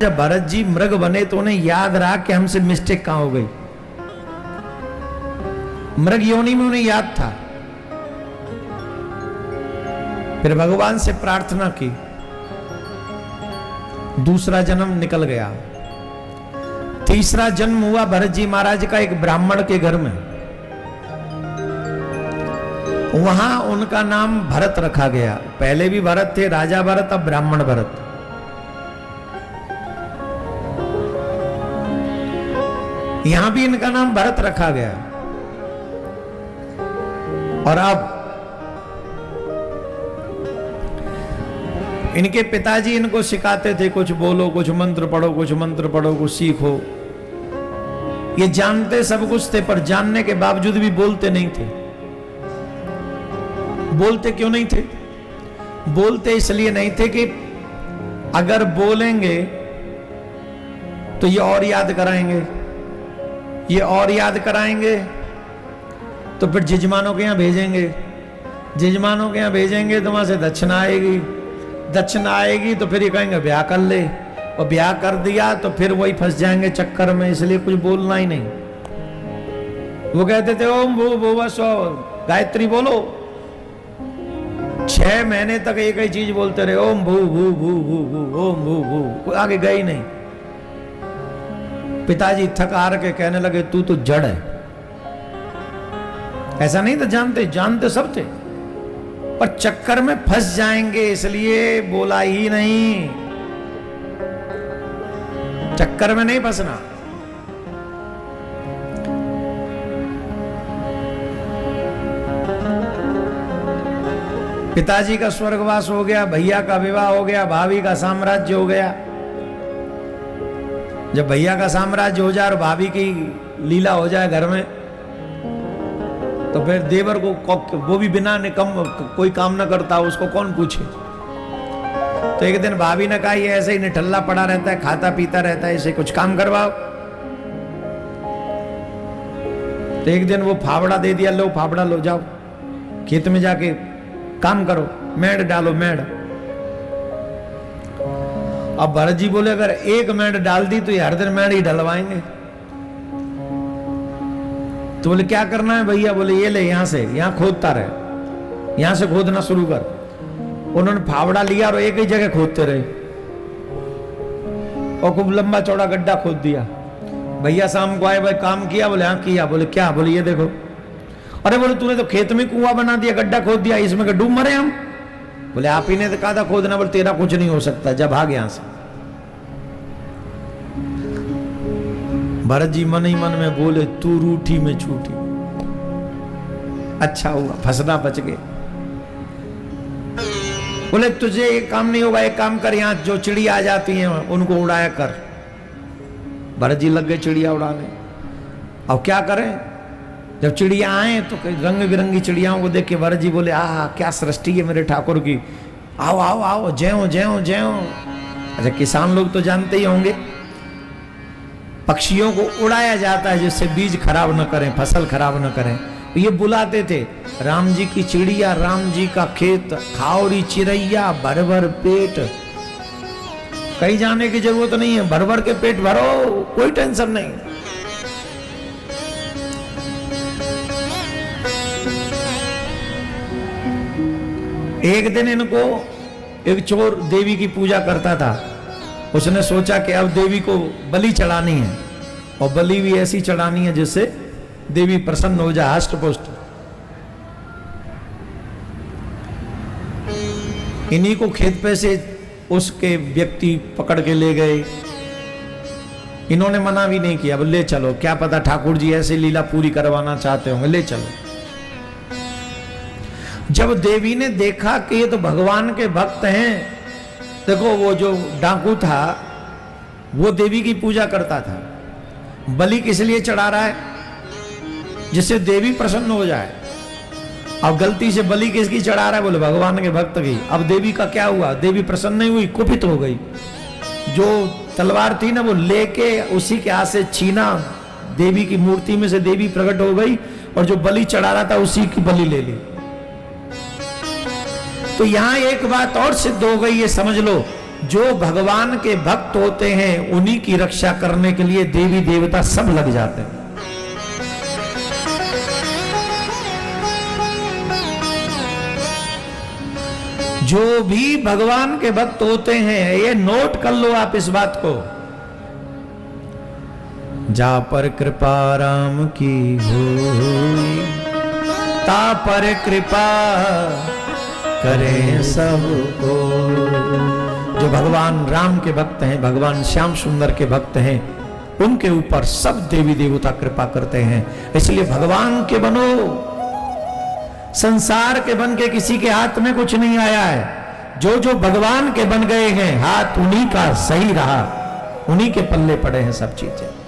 जब भरत जी मृग बने तो उन्हें याद रहा कि हमसे मिस्टेक कहां हो गई। मृग योनि में उन्हें याद था। फिर भगवान से प्रार्थना की, दूसरा जन्म निकल गया। तीसरा जन्म हुआ भरत जी महाराज का एक ब्राह्मण के घर में। वहां उनका नाम भरत रखा गया। पहले भी भरत थे, राजा भरत, अब ब्राह्मण भरत। यहां भी इनका नाम भरत रखा गया। और अब इनके पिताजी इनको सिखाते थे, कुछ बोलो, कुछ मंत्र पढ़ो, कुछ मंत्र पढ़ो, कुछ सीखो। ये जानते सब कुछ थे, पर जानने के बावजूद भी बोलते नहीं थे। बोलते क्यों नहीं थे? बोलते इसलिए नहीं थे कि अगर बोलेंगे तो ये और याद कराएंगे, ये और याद कराएंगे तो फिर जजमानों के यहां भेजेंगे, जजमानों के यहां भेजेंगे तो वहां से दक्षिणा आएगी, दक्षिणा आएगी तो फिर ये कहेंगे ब्याह कर ले, और ब्याह कर दिया तो फिर वही फंस जाएंगे चक्कर में। इसलिए कुछ बोलना ही नहीं। वो कहते थे ओम भू भुवः स्वः, गायत्री बोलो। 6 महीने तक एक ही चीज बोलते रहे, ओम भू भू भू भू भू, ओम भू भू, कोई आगे गए ही नहीं। पिताजी थक हार के कहने लगे तू तो जड़ है। ऐसा नहीं था, जानते जानते सब थे, पर चक्कर में फंस जाएंगे इसलिए बोला ही नहीं। चक्कर में नहीं फंसना। पिताजी का स्वर्गवास हो गया, भैया का विवाह हो गया, भाभी का साम्राज्य हो गया। जब भैया का साम्राज्य हो जाए और भाभी की लीला हो जाए घर में, तो फिर देवर को वो भी बिना निकम कोई काम ना करता, उसको कौन पूछे। तो एक दिन भाभी ने कहा ये ऐसे ही निठल्ला पड़ा रहता है, खाता पीता रहता है, इसे कुछ काम करवाओ। तो एक दिन वो फावड़ा दे दिया, लो फावड़ा लो, जाओ खेत में जाके काम करो, मेड़ डालो मेड़। अब भरत जी बोले अगर एक मेड़ डाल दी तो ये हर दिन मेड़ ही डलवाएंगे। तो बोले क्या करना है भैया? बोले ये ले, यहां से यहां खोदता रहे, यहां से खोदना शुरू कर। उन्होंने फावड़ा लिया और एक ही जगह खोदते रहे और खूब लंबा चौड़ा गड्ढा खोद दिया। भैया शाम को आए, भाई काम किया? बोले हाँ किया। बोले क्या? बोले ये देखो। अरे बोले तूने तो खेत में कुआं बना दिया, गड्ढा खोद दिया, इसमें क्या डूब मरे हम? बोले आप ही ने तो कहा था खोदना। बोले तेरा कुछ नहीं हो सकता, जब भाग यहां से। भरत जी मन ही मन में बोले तू रूठी में छूटी। अच्छा हुआ फंसना बच गए। बोले तुझे ये काम नहीं होगा, एक काम कर, यहां जो चिड़िया आ जाती हैं उनको उड़ाया कर। भरत जी लग गए चिड़िया उड़ाने। अब क्या करें? जब चिड़िया आए तो रंग बिरंगी चिड़ियाओं को देख के भरत जी बोले आह क्या सृष्टि है मेरे ठाकुर की, आओ आओ आओ, ज्यों ज्यों ज्यों। अच्छा किसान लोग तो जानते ही होंगे, पक्षियों को उड़ाया जाता है जिससे बीज खराब न करें, फसल खराब न करें। ये बुलाते थे राम जी की चिड़िया, राम जी का खेत, खाओरी चिड़ैया भर भर पेट। कहीं जाने की जरूरत नहीं है, भर भर के पेट भरो, कोई टेंशन नहीं। एक दिन इनको एक चोर देवी की पूजा करता था। उसने सोचा कि अब देवी को बलि चढ़ानी है, और बलि भी ऐसी चढ़ानी है जिससे देवी प्रसन्न हो जाए, हष्ट पुष्ट। इन्हीं को खेत पे से उसके व्यक्ति पकड़ के ले गए। इन्होंने मना भी नहीं किया, बोले ले चलो, क्या पता ठाकुर जी ऐसे लीला पूरी करवाना चाहते होंगे, ले चलो। जब देवी ने देखा कि ये तो भगवान के भक्त हैं, देखो वो जो डाकू था वो देवी की पूजा करता था, बलि किस लिए चढ़ा रहा है? जिससे देवी प्रसन्न हो जाए। अब गलती से बलि किसकी चढ़ा रहा है? बोले भगवान के भक्त की। अब देवी का क्या हुआ? देवी प्रसन्न नहीं हुई, कुपित हो गई। जो तलवार थी ना वो लेके उसी के हाथ से छीना, देवी की मूर्ति में से देवी प्रकट हो गई, और जो बलि चढ़ा रहा था उसी की बलि ले ली। तो यहां एक बात और सिद्ध हो गई, ये समझ लो जो भगवान के भक्त होते हैं उन्हीं की रक्षा करने के लिए देवी देवता सब लग जाते हैं। जो भी भगवान के भक्त होते हैं, ये नोट कर लो आप इस बात को, जा पर कृपा राम की होई, ता पर कृपा करें सबको। जो भगवान राम के भक्त हैं, भगवान श्याम सुंदर के भक्त हैं, उनके ऊपर सब देवी देवता कृपा करते हैं। इसलिए भगवान के बनो, संसार के बन के किसी के हाथ में कुछ नहीं आया है। जो जो भगवान के बन गए हैं, हाथ उन्हीं का सही रहा, उन्हीं के पल्ले पड़े हैं सब चीजें।